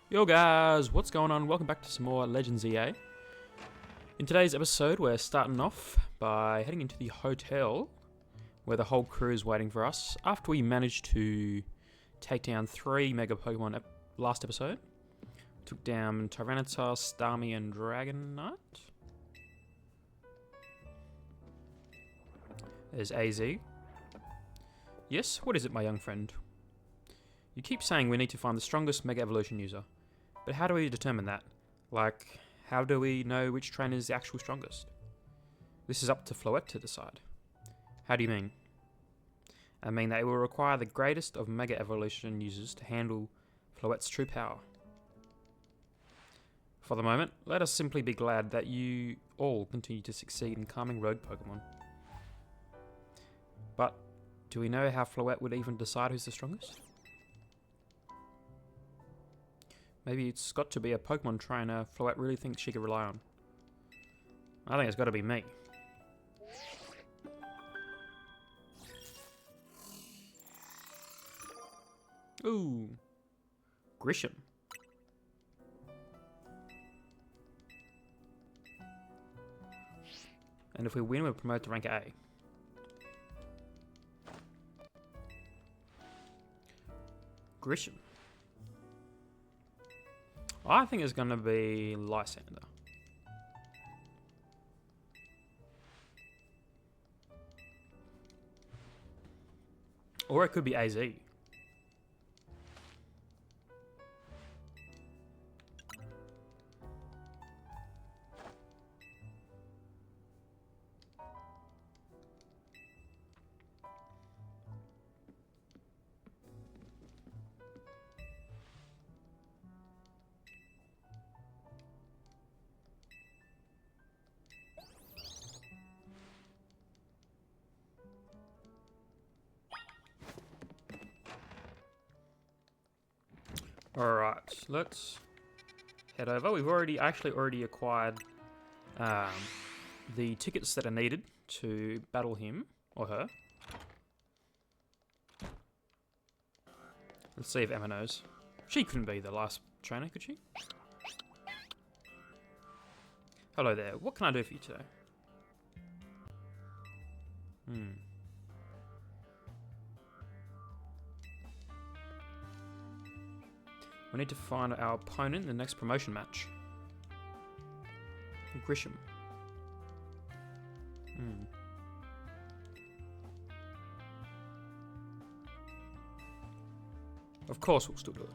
Yo guys, what's going on? Welcome back to some more Legends EA. In today's episode, we're starting off by heading into the hotel where the whole crew is waiting for us after we managed to take down 3 Mega Pokemon last episode. Took down Tyranitar, Starmie, and Dragonite. There's AZ. Yes, what is it, my young friend? You keep saying we need to find the strongest Mega Evolution user. But how do we determine that? Like, how do we know which trainer is the actual strongest? This is up to Floette to decide. How do you mean? I mean that it will require the greatest of Mega Evolution users to handle Floette's true power. For the moment, let us simply be glad that you all continue to succeed in calming rogue Pokemon. But, do we know how Floette would even decide who's the strongest? Maybe it's got to be a Pokemon trainer Floette really thinks she could rely on. I think it's got to be me. Ooh. Grisham. And if we win, we'll promote to rank A. Grisham. I think it's going to be Lysander. Or it could be AZ. Alright, let's head over. We've already acquired the tickets that are needed to battle him or her. Let's see if Emma knows. She couldn't be the last trainer, could she? Hello there, what can I do for you today? We need to find our opponent in the next promotion match. Grisham. Of course we'll still do it.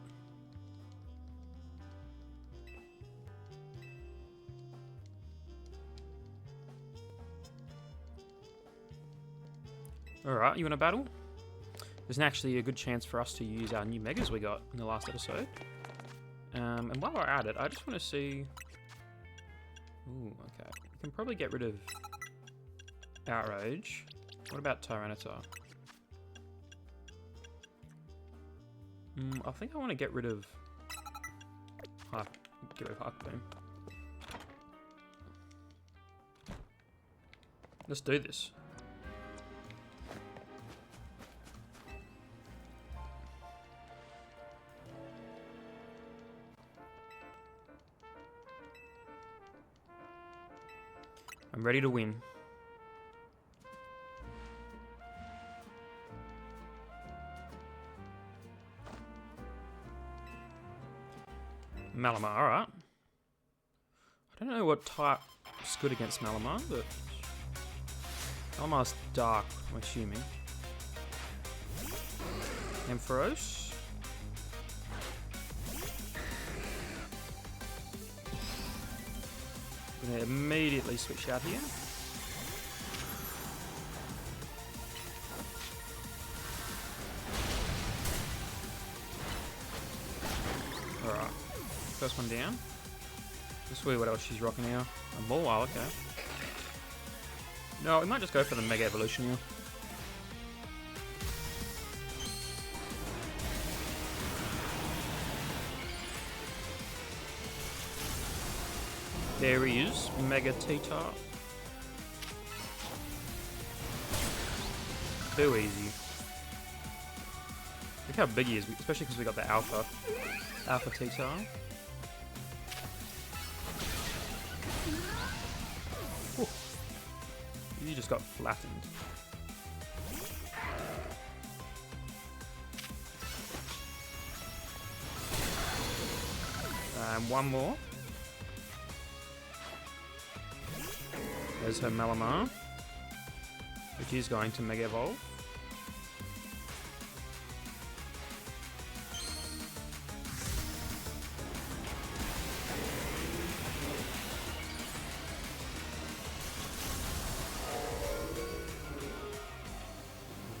Alright, you want to battle? There's actually a good chance for us to use our new Megas we got in the last episode. And while we're at it, I just want to see... Ooh, okay. We can probably get rid of Outrage. What about Tyranitar? I think I want to get rid of... Harp Boom. Let's do this. I'm ready to win. Malamar, alright. I don't know what type's good against Malamar, but Malamar's dark, I'm assuming. Ampharos. Gonna immediately switch out here. Alright, first one down. Let's see what else she's rocking now. A Mawile, okay. No, we might just go for the Mega Evolution here. There he is, Mega T-Tar. Too easy. Look how big he is, especially because we got the Alpha. Alpha Tita. Whew. You just got flattened. And one more. There's her Malamar, which is going to Mega Evolve.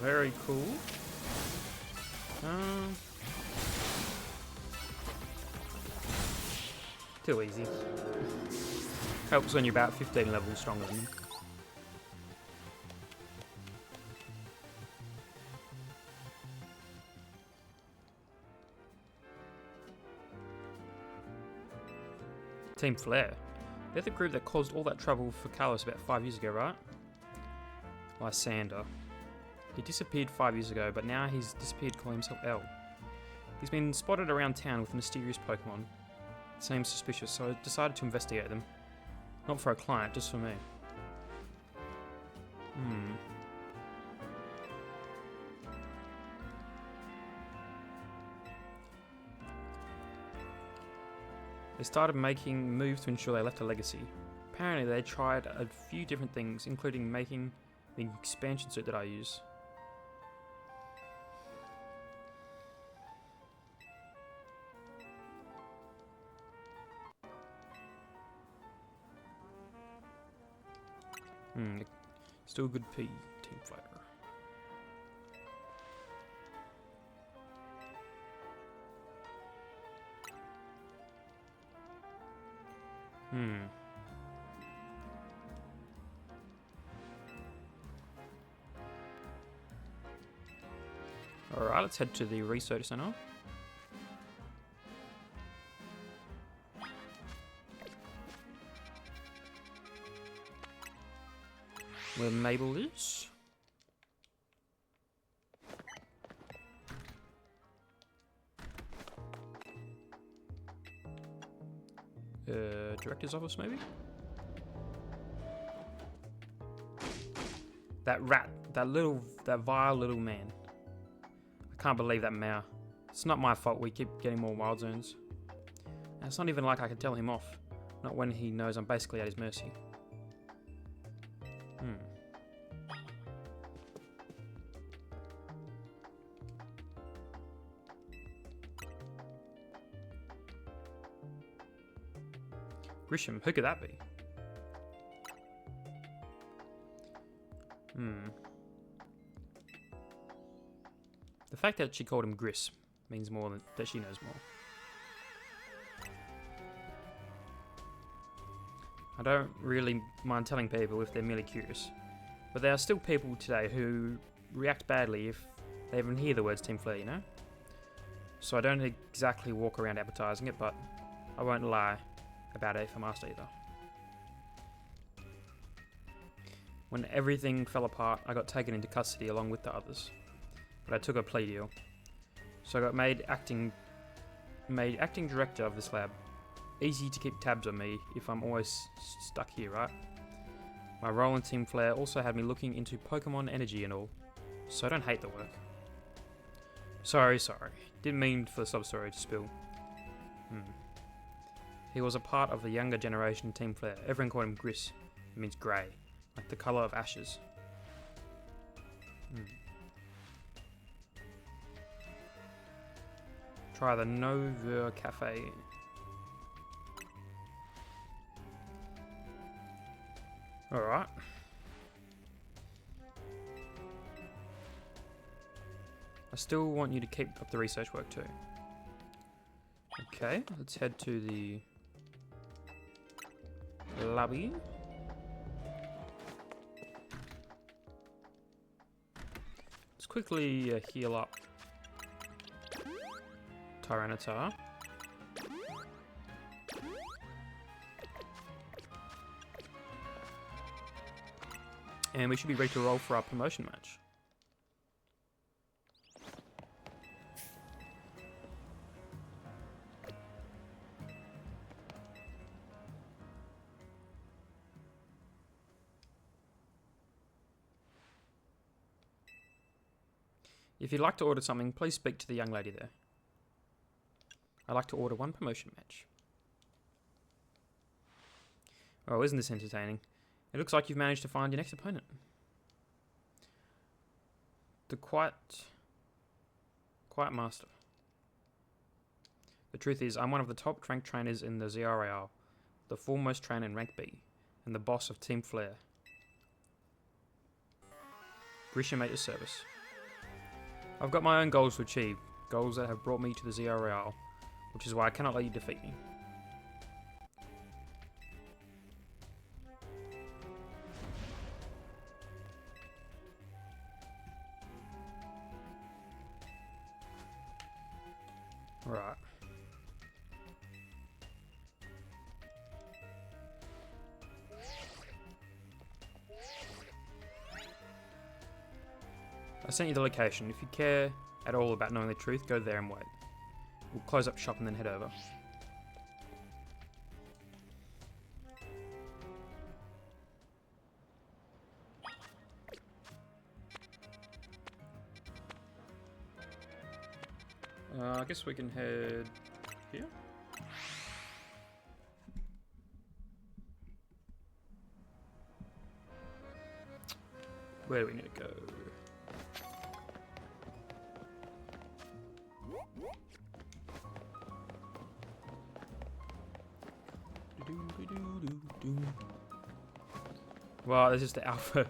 Very cool. Too easy. Helps when you're about 15 levels stronger than them. Team Flare. They're the group that caused all that trouble for Carlos about 5 years ago, right? Lysander. He disappeared 5 years ago, but now he's disappeared calling himself L. He's been spotted around town with mysterious Pokémon. Seems suspicious, so I decided to investigate them. Not for a client, just for me. They started making moves to ensure they left a legacy. Apparently they tried a few different things, including making the expansion suit that I use. Still good P, Team Flare. Alright, let's head to the research center. Where Mabel is. Director's office, maybe? That rat, that vile little man. I can't believe that Mao. It's not my fault we keep getting more wild zones. And it's not even like I can tell him off. Not when he knows I'm basically at his mercy. Grisham, who could that be? The fact that she called him Gris means more than that she knows more. I don't really mind telling people if they're merely curious, but there are still people today who react badly if they even hear the words Team Flare, you know? So I don't exactly walk around advertising it, but I won't lie about it if I'm asked either. When everything fell apart, I got taken into custody along with the others, but I took a plea deal. So I got made acting director of this lab. Easy to keep tabs on me if I'm always stuck here, right? My role in Team Flare also had me looking into Pokemon energy and all, so I don't hate the work. Sorry. Didn't mean for the sub-story to spill. He was a part of the younger generation in Team Flare. Everyone called him Gris. It means grey, like the colour of ashes. Try the Nova Cafe. Alright. I still want you to keep up the research work too. Okay, let's head to the lobby. Let's quickly heal up Tyranitar. And we should be ready to roll for our promotion match. If you'd like to order something, please speak to the young lady there. I'd like to order 1 promotion match. Oh, isn't this entertaining? It looks like you've managed to find your next opponent. The Quiet Master. The truth is, I'm one of the top ranked trainers in the ZRAL, the foremost trainer in rank B, and the boss of Team Flare. Grisham at your service. I've got my own goals to achieve, goals that have brought me to the ZRAL, which is why I cannot let you defeat me. Right. I sent you the location. If you care at all about knowing the truth, go there and wait. We'll close up shop and then head over. I guess we can head here. Where do we need to go? Wow, this is the alpha,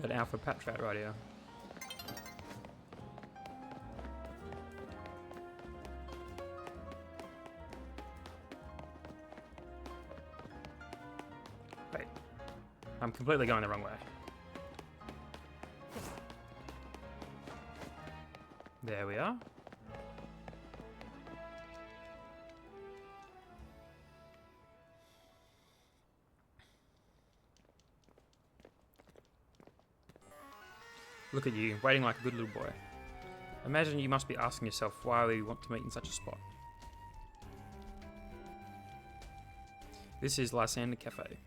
an alpha patrat right here. Wait, I'm completely going the wrong way. There we are. Look at you, waiting like a good little boy. Imagine you must be asking yourself why we want to meet in such a spot. This is Lysander Cafe.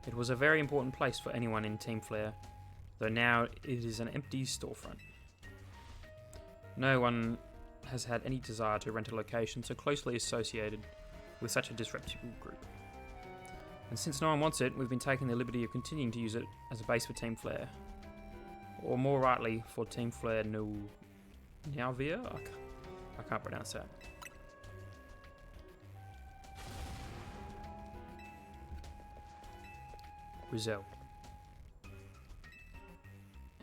It was a very important place for anyone in Team Flare, though now it is an empty storefront. No one has had any desire to rent a location so closely associated with such a disreputable group. And since no one wants it, we've been taking the liberty of continuing to use it as a base for Team Flare. Or more rightly, for Team Flare Nauvia? I can't pronounce that. Rizal.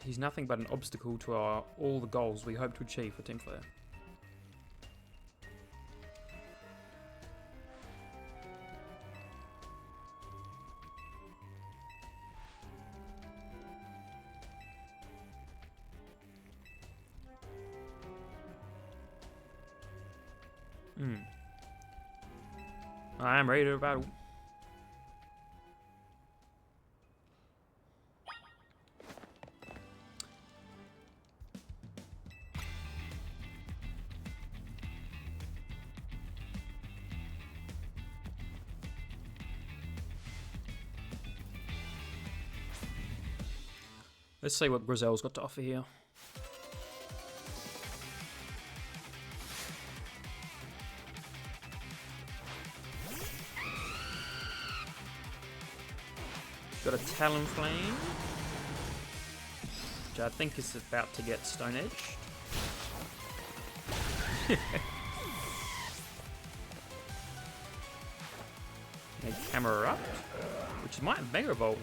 He's nothing but an obstacle to all the goals we hope to achieve for Team Flare. I am ready to battle. Let's see what Grizel's got to offer here. Got a Talonflame, which I think is about to get Stone Edged. A Camerupt, which might Mega Evolve.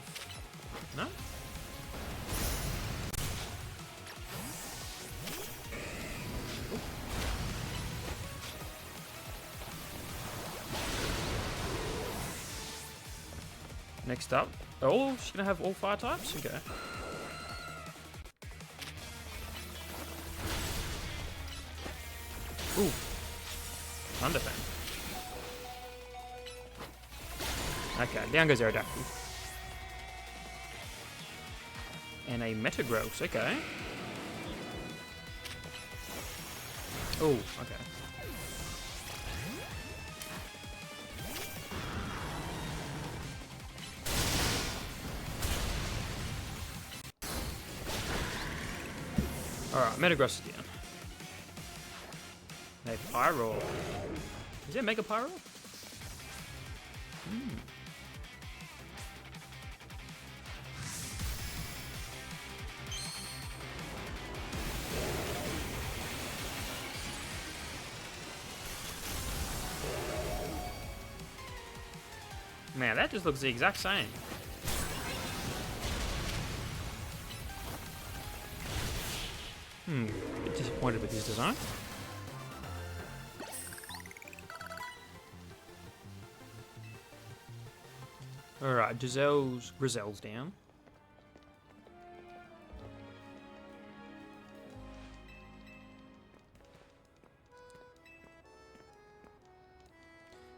No? Next up. Oh, she's gonna have all fire types? Okay. Ooh. Thunderfang. Okay, down goes Aerodactyl. And a Metagross, okay. Oh, okay. Alright, Metagross is down. They Pyro. Is it Mega Pyro? Man, that just looks the exact same. Bit disappointed with his design. Alright, Grizel's down.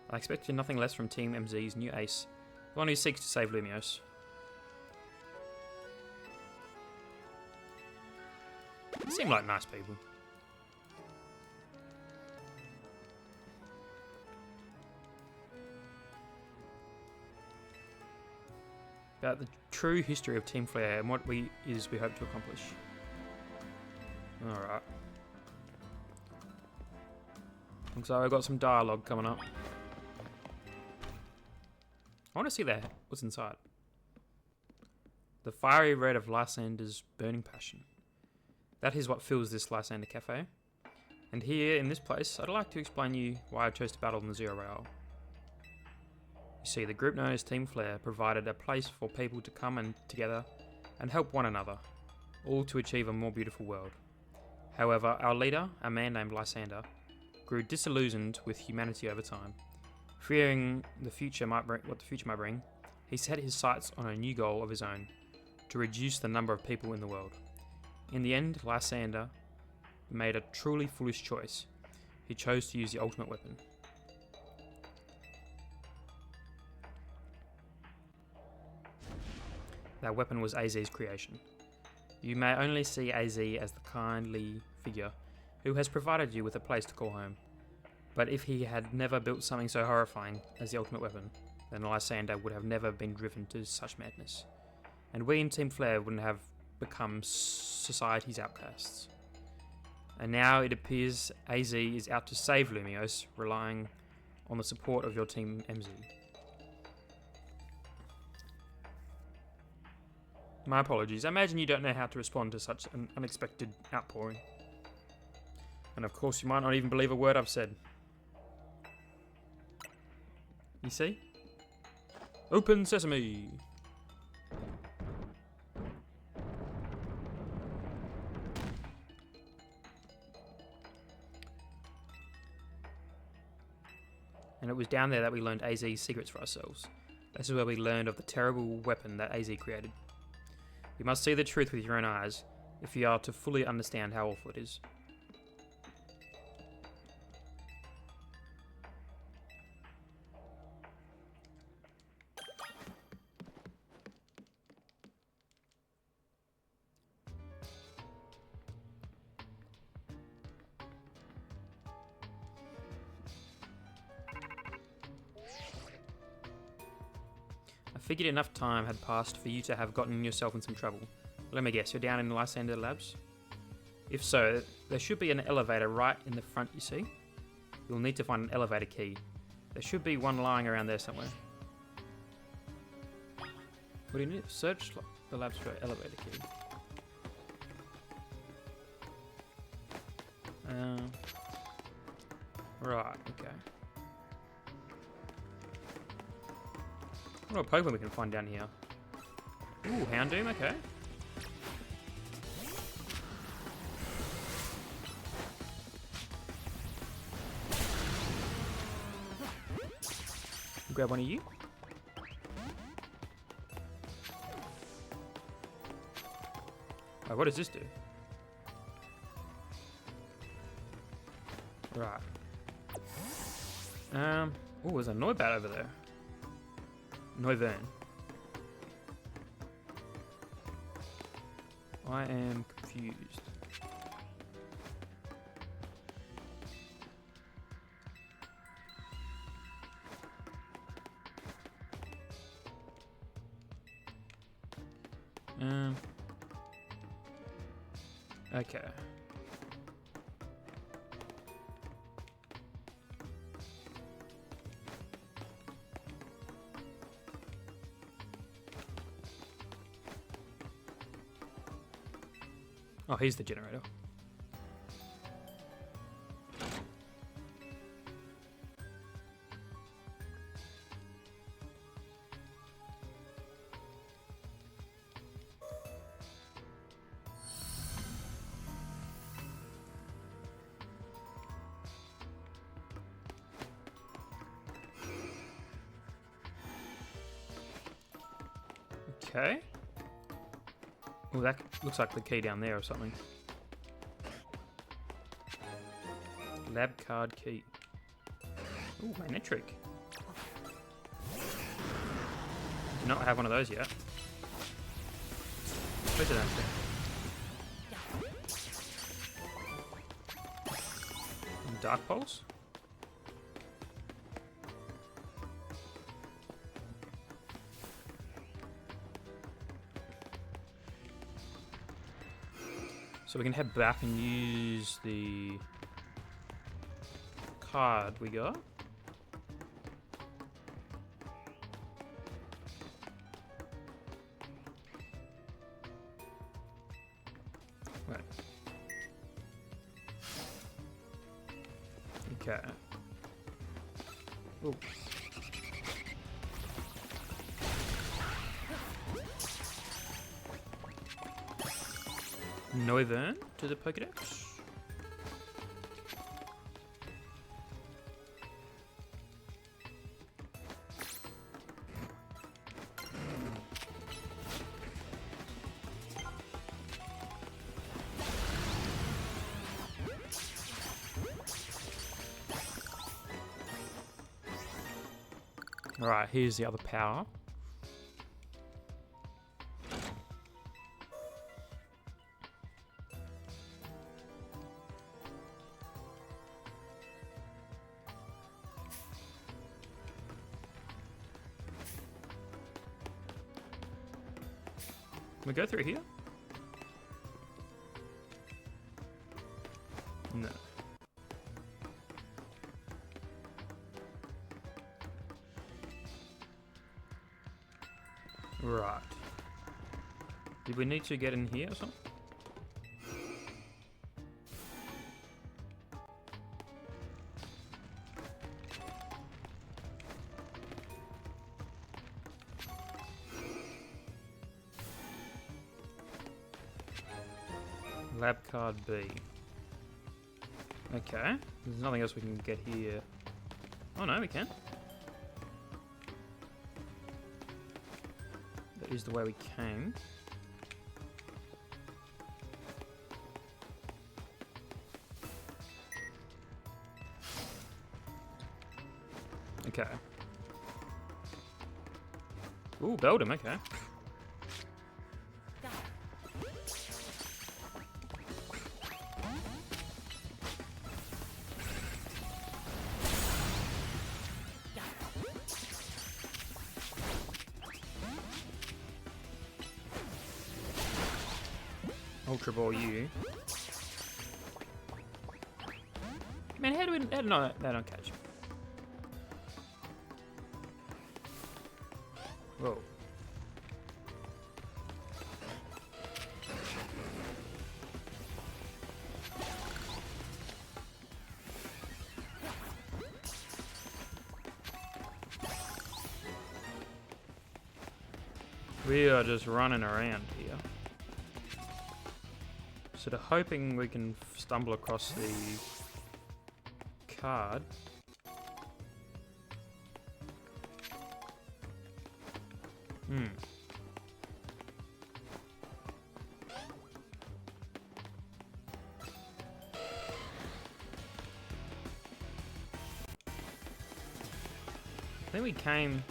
I expected nothing less from Team MZ's new ace, the one who seeks to save Lumiose. They seem like nice people. About the true history of Team Flare and what we hope to accomplish. Alright. Looks like I've got some dialogue coming up. I want to see what's inside. The fiery red of Lysander's burning passion. That is what fills this Lysander Cafe. And here, in this place, I'd like to explain you why I chose to battle in the Zero Rail. You see, the group known as Team Flare provided a place for people to come and together and help one another, all to achieve a more beautiful world. However, our leader, a man named Lysander, grew disillusioned with humanity over time. Fearing what the future might bring, he set his sights on a new goal of his own, to reduce the number of people in the world. In the end, Lysander made a truly foolish choice. He chose to use the ultimate weapon. That weapon was AZ's creation. You may only see AZ as the kindly figure who has provided you with a place to call home. But if he had never built something so horrifying as the ultimate weapon, then Lysander would have never been driven to such madness. And we in Team Flare wouldn't have become society's outcasts. And now it appears AZ is out to save Lumiose, relying on the support of your Team MZ. My apologies. I imagine you don't know how to respond to such an unexpected outpouring. And of course you might not even believe a word I've said. You see? Open sesame! And it was down there that we learned AZ's secrets for ourselves. This is where we learned of the terrible weapon that AZ created. You must see the truth with your own eyes, if you are to fully understand how awful it is. I figured enough time had passed for you to have gotten yourself in some trouble. Let me guess, you're down in Lysander Labs? If so, there should be an elevator right in the front, you see? You'll need to find an elevator key. There should be one lying around there somewhere. What do you need? Search the labs for an elevator key. Right, okay. What Pokemon we can find down here? Ooh, Houndoom, okay. Grab one of you. Oh, what does this do? Right. Oh, there's a Noibat over there. Noivern. I am confused. Okay. Oh, he's the generator. Okay. Oh, that looks like the key down there or something. Lab card key. Ooh, magnetric. Do not have one of those yet. Where's it actually? Dark pulse? So we can head back and use the card we got. Right. Okay. Ooh. Noivern to the Pokédex. Alright, here's the other power. Can we go through here? No. Right. Did we need to get in here or something? Lab card B. Okay. There's nothing else we can get here. Oh no, we can. That is the way we came. Okay. Ooh, build him, okay. Ultra Ball you. Man, how do they don't catch? Whoa. We are just running around here. Sort of hoping we can stumble across the card. I think we came...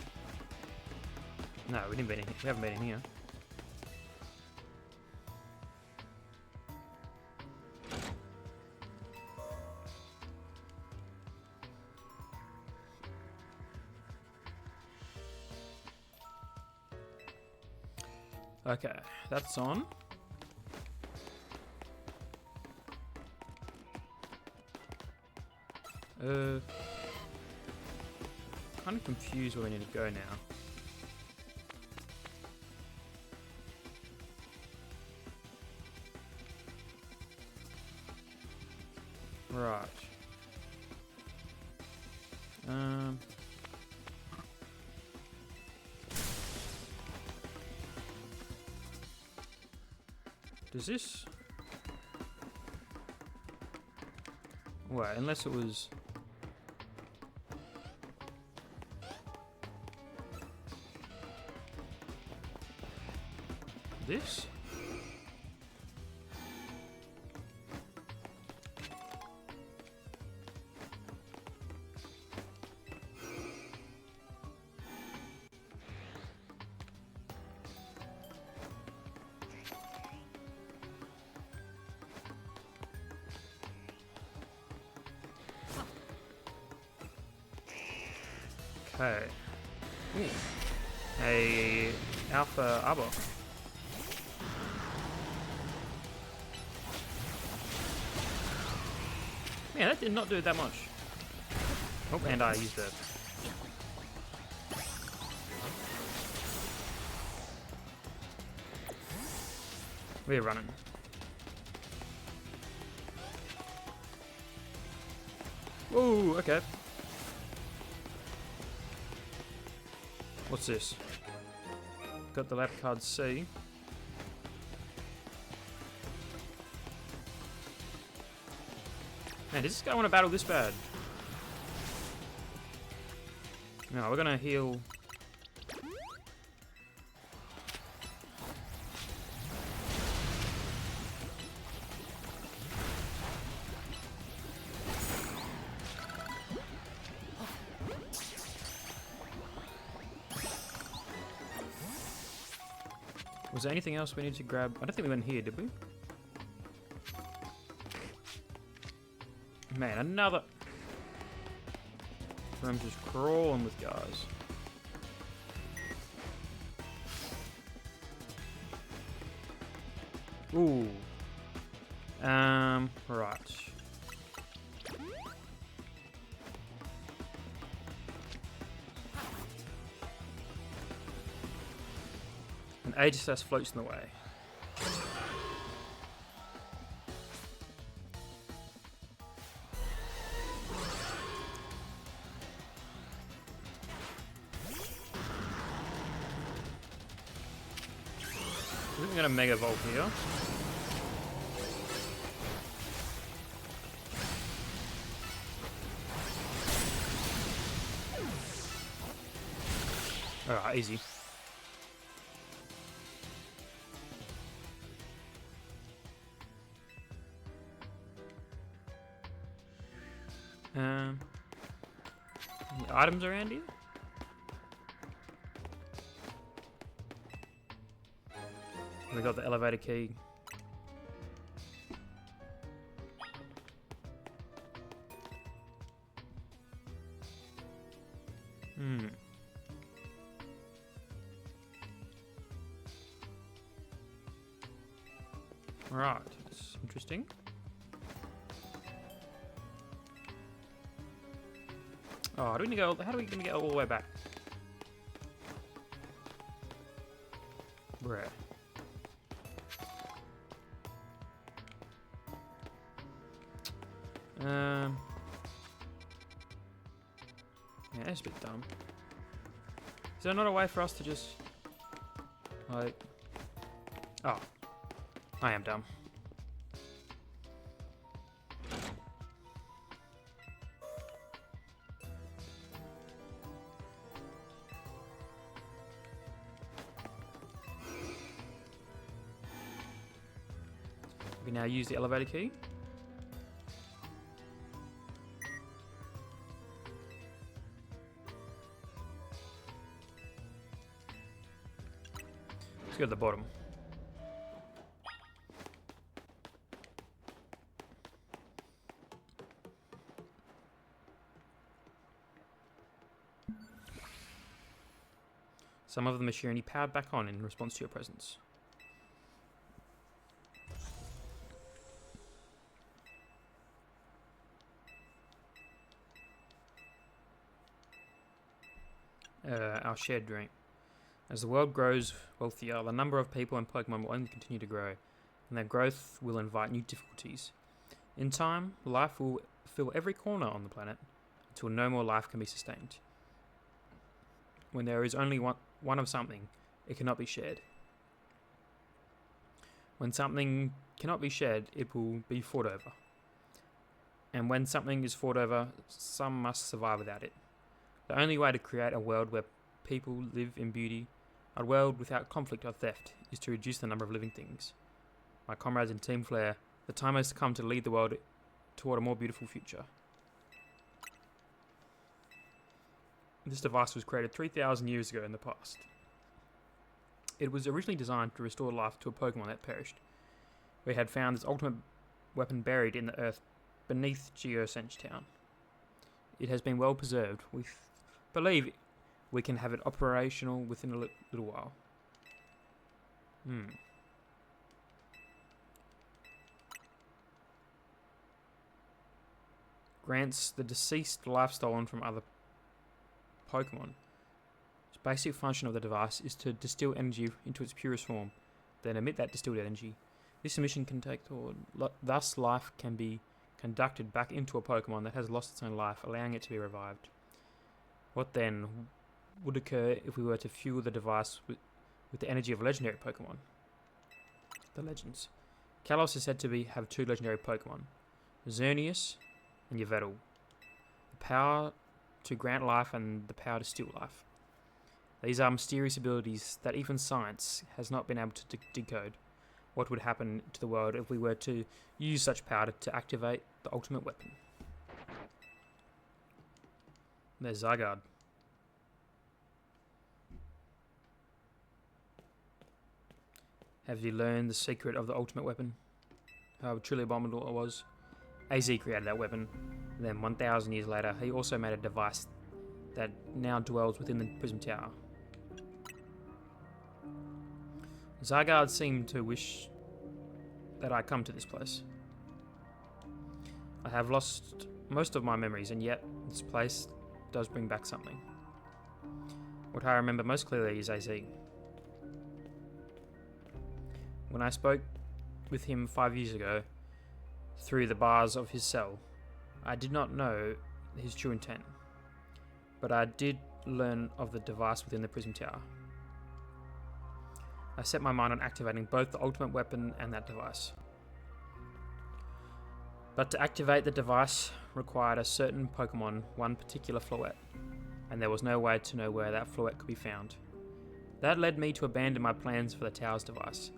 No, we didn't been in here. We haven't been in here. Okay, that's on. Kind of confused where we need to go now. Right. Does this... Wait, unless it was... This? Okay. Ooh. A alpha arbor. Man, that did not do that much. Oh, and I used it. We're running. Ooh, okay. What's this? Got the lab card C. Man, does this guy want to battle this bad? No, we're gonna heal. Was there anything else we need to grab? I don't think we went here, did we? Man, another... I'm just crawling with guys. Ooh. Right. An Aegis floats in the way. I'm gonna Mega Volt here. Alright, easy. Any items around here? We got the elevator key. Right, that's interesting. Oh, how do we go? How do we gonna get all the way back? Bruh. Yeah, that's a bit dumb. Is there not a way for us to just... like... Oh. I am dumb. We now use the elevator key. Let's go to the bottom. Some of the machinery powered back on in response to your presence. our shared dream. As the world grows wealthier, the number of people and Pokemon will only continue to grow, and their growth will invite new difficulties. In time, life will fill every corner on the planet until no more life can be sustained. When there is only one of something, it cannot be shared. When something cannot be shared, it will be fought over. And when something is fought over, some must survive without it. The only way to create a world where people live in beauty, a world without conflict or theft, is to reduce the number of living things. My comrades in Team Flare, the time has come to lead the world toward a more beautiful future. This device was created 3,000 years ago in the past. It was originally designed to restore life to a Pokemon that perished. We had found this ultimate weapon buried in the earth beneath Geosench Town. It has been well preserved. We believe we can have it operational within a little while. Grants the deceased life stolen from other Pokemon. The basic function of the device is to distill energy into its purest form, then emit that distilled energy. This emission can take forward. Thus, life can be conducted back into a Pokemon that has lost its own life, allowing it to be revived. What then would occur if we were to fuel the device with the energy of a legendary Pokemon? The legends. Kalos is said to have two legendary Pokemon, Xerneas and Yveltal. The power to grant life and the power to steal life. These are mysterious abilities that even science has not been able to decode. What would happen to the world if we were to use such power to activate the ultimate weapon? There's Zygarde. Have you learned the secret of the ultimate weapon? How truly abominable it was? AZ created that weapon. Then 1,000 years later, he also made a device that now dwells within the Prism Tower. Zygarde seemed to wish that I come to this place. I have lost most of my memories, and yet this place does bring back something. What I remember most clearly is AZ. When I spoke with him 5 years ago, through the bars of his cell, I did not know his true intent, but I did learn of the device within the Prism Tower. I set my mind on activating both the ultimate weapon and that device. But to activate the device required a certain Pokemon, one particular Floette, and there was no way to know where that Floette could be found. That led me to abandon my plans for the Tower's device,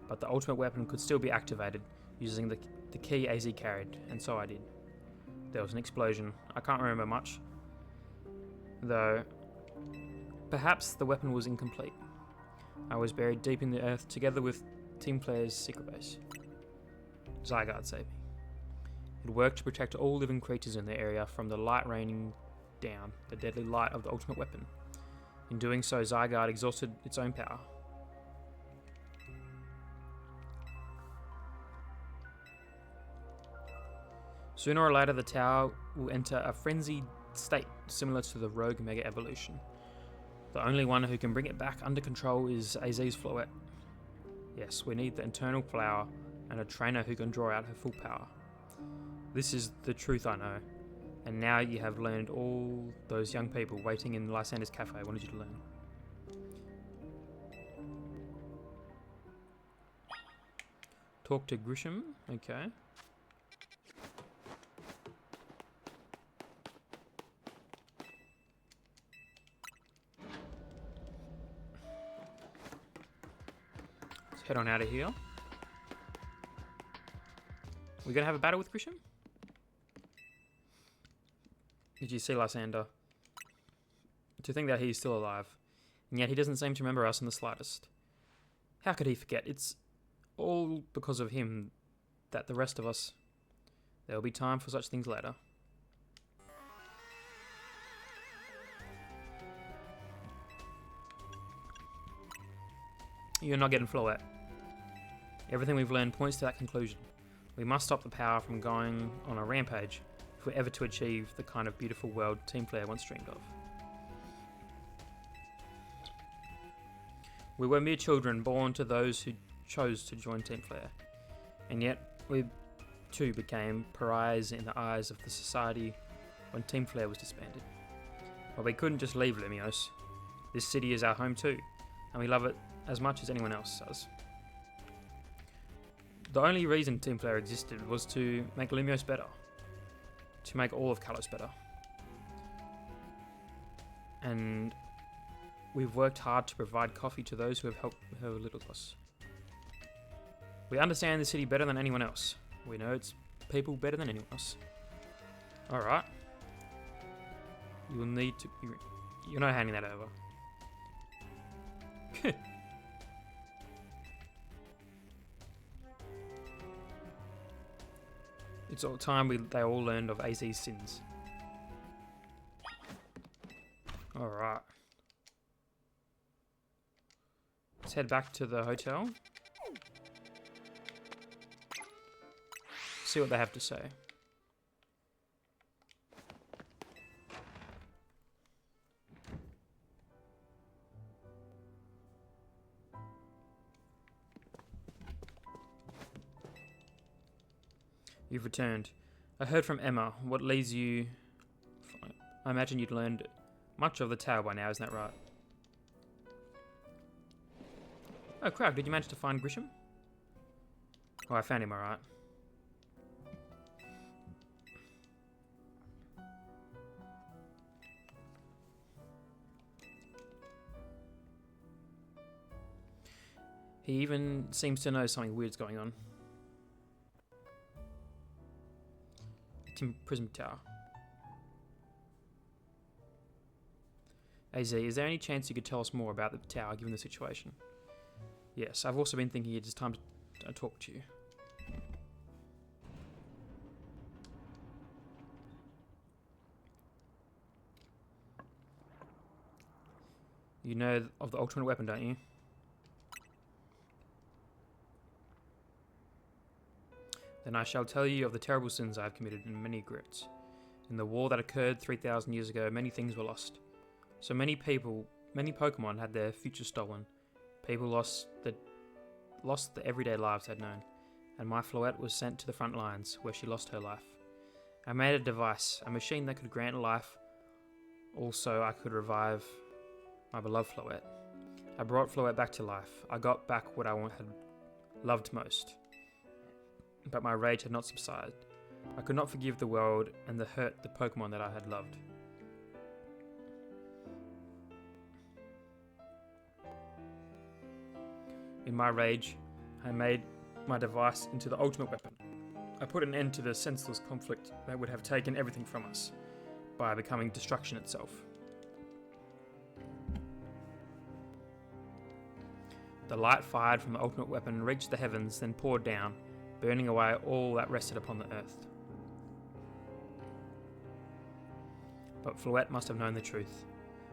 but the ultimate weapon could still be activated using the key AZ carried, and so I did. There was an explosion. I can't remember much, though perhaps the weapon was incomplete. I was buried deep in the earth together with Team Flare's secret base. Zygarde saved me. It worked to protect all living creatures in the area from the light raining down, the deadly light of the ultimate weapon. In doing so, Zygarde exhausted its own power. Sooner or later, the tower will enter a frenzied state similar to the Rogue Mega Evolution. The only one who can bring it back under control is AZ's Floette. Yes, we need the internal flower and a trainer who can draw out her full power. This is the truth I know, and now you have learned all those young people waiting in Lysander's cafe wanted you to learn. Talk to Grisham, okay. Let's head on out of here. We're gonna have a battle with Grisham? Did you see Lysander? To think that he's still alive, and yet he doesn't seem to remember us in the slightest. How could he forget? It's all because of him that the rest of us... There will be time for such things later. You're not getting Floette. Everything we've learned points to that conclusion. We must stop the power from going on a rampage if we're ever to achieve the kind of beautiful world Team Flare once dreamed of. We were mere children born to those who chose to join Team Flare, and yet we too became pariahs in the eyes of the society when Team Flare was disbanded. But we couldn't just leave Lumios. This city is our home too, and we love it as much as anyone else does. The only reason Team Flare existed was to make Lumios better, to make all of Kalos better. And we've worked hard to provide coffee to those who have helped her little us. We understand the city better than anyone else. We know its people better than anyone else. Alright. You'll need to... You're not handing that over. It's all time they all learned of AZ's sins. Alright. Let's head back to the hotel. See what they have to say. You've returned. I heard from Emma. What leads you... I imagine you'd learned much of the tower by now, isn't that right? Oh, crap. Did you manage to find Grisham? Oh, I found him, alright. He even seems to know something weird's going on. Prism Tower. AZ, is there any chance you could tell us more about the tower given the situation? Yes, I've also been thinking it is time to talk to you. You know of the ultimate weapon, don't you? Then I shall tell you of the terrible sins I have committed and many regrets. In the war that occurred 3,000 years ago, many things were lost. So many Pokemon had their future stolen. People lost the everyday lives they'd known. And my Floette was sent to the front lines, where she lost her life. I made a device, a machine that could grant life. Also, I could revive my beloved Floette. I brought Floette back to life. I got back what I had loved most. But my rage had not subsided. I could not forgive the world and hurt the Pokemon that I had loved. In my rage, I made my device into the ultimate weapon. I put an end to the senseless conflict that would have taken everything from us by becoming destruction itself. The light fired from the ultimate weapon reached the heavens, then poured down, burning away all that rested upon the earth. But Floette must have known the truth.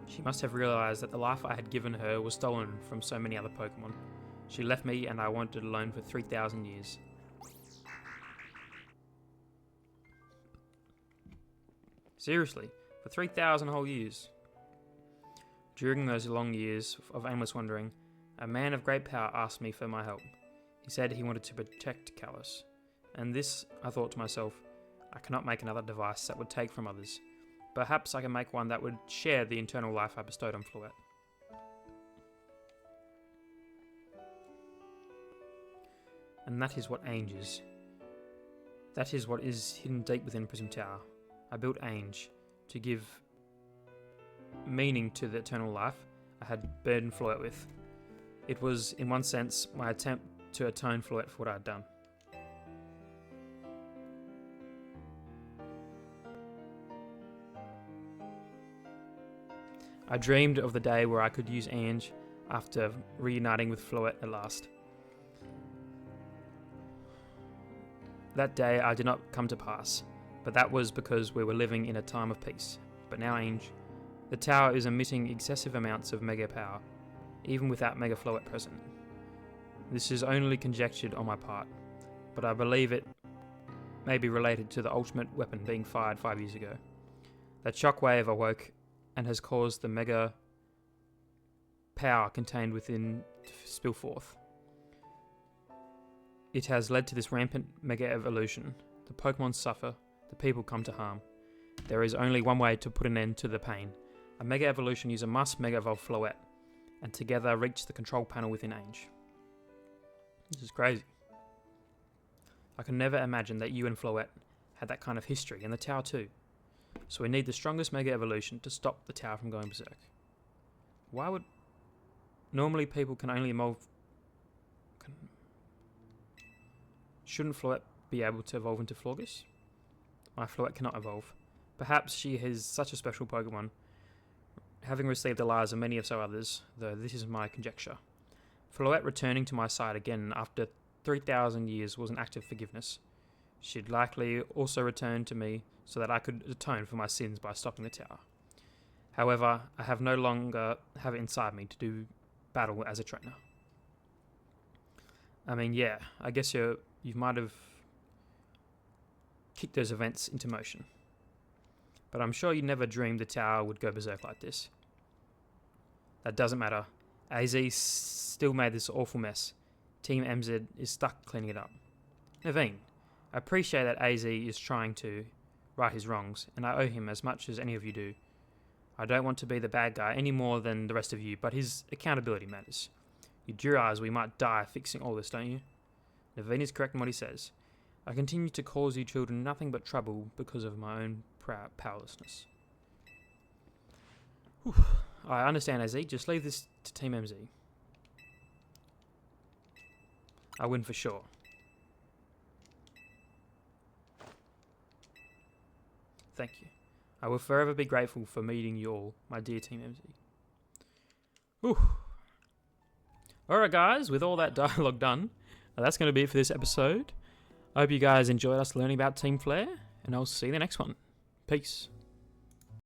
She must have realized that the life I had given her was stolen from so many other Pokemon. She left me and I wandered alone for 3,000 years. Seriously, for 3,000 whole years. During those long years of aimless wandering, a man of great power asked me for my help. He said he wanted to protect Kalos. And this, I thought to myself, I cannot make another device that would take from others. Perhaps I can make one that would share the eternal life I bestowed on Floette. And that is what Ainge is. That is what is hidden deep within Prism Tower. I built Ainge to give meaning to the eternal life I had burdened Floette with. It was, in one sense, my attempt to atone Floette for what I had done. I dreamed of the day where I could use Ainge after reuniting with Floette at last. That day I did not come to pass, but that was because we were living in a time of peace. But now Ainge, the tower is emitting excessive amounts of mega power, even without Mega Floette present. This is only conjectured on my part, but I believe it may be related to the ultimate weapon being fired 5 years ago. That shockwave awoke and has caused the mega power contained within spill forth. It has led to this rampant mega evolution. The Pokemon suffer, the people come to harm. There is only one way to put an end to the pain. A mega evolution user must mega evolve Floette, and together reach the control panel within Ainge. This is crazy. I can never imagine that you and Floette had that kind of history, and the tower too. So we need the strongest mega evolution to stop the tower from going berserk. Why would... Normally people can only evolve... Shouldn't Floette be able to evolve into Florges? My Floette cannot evolve. Perhaps she is such a special Pokemon, having received the lives of many of so others, though this is my conjecture. Floette returning to my side again after 3,000 years was an act of forgiveness. She'd likely also return to me so that I could atone for my sins by stopping the tower. However, I have no longer have it inside me to do battle as a trainer. I mean, yeah, I guess you might have kicked those events into motion. But I'm sure you never dreamed the tower would go berserk like this. That doesn't matter. AZ still made this awful mess. Team MZ is stuck cleaning it up. Naveen, I appreciate that AZ is trying to right his wrongs, and I owe him as much as any of you do. I don't want to be the bad guy any more than the rest of you, but his accountability matters. You do realize we might die fixing all this, don't you? Naveen is correct in what he says. I continue to cause you children nothing but trouble because of my own powerlessness. Whew. I understand, AZ. Just leave this to Team MZ. I win for sure. Thank you. I will forever be grateful for meeting you all, my dear Team MZ. Whew. Alright guys, with all that dialogue done, that's going to be it for this episode. I hope you guys enjoyed us learning about Team Flare, and I'll see you in the next one. Peace.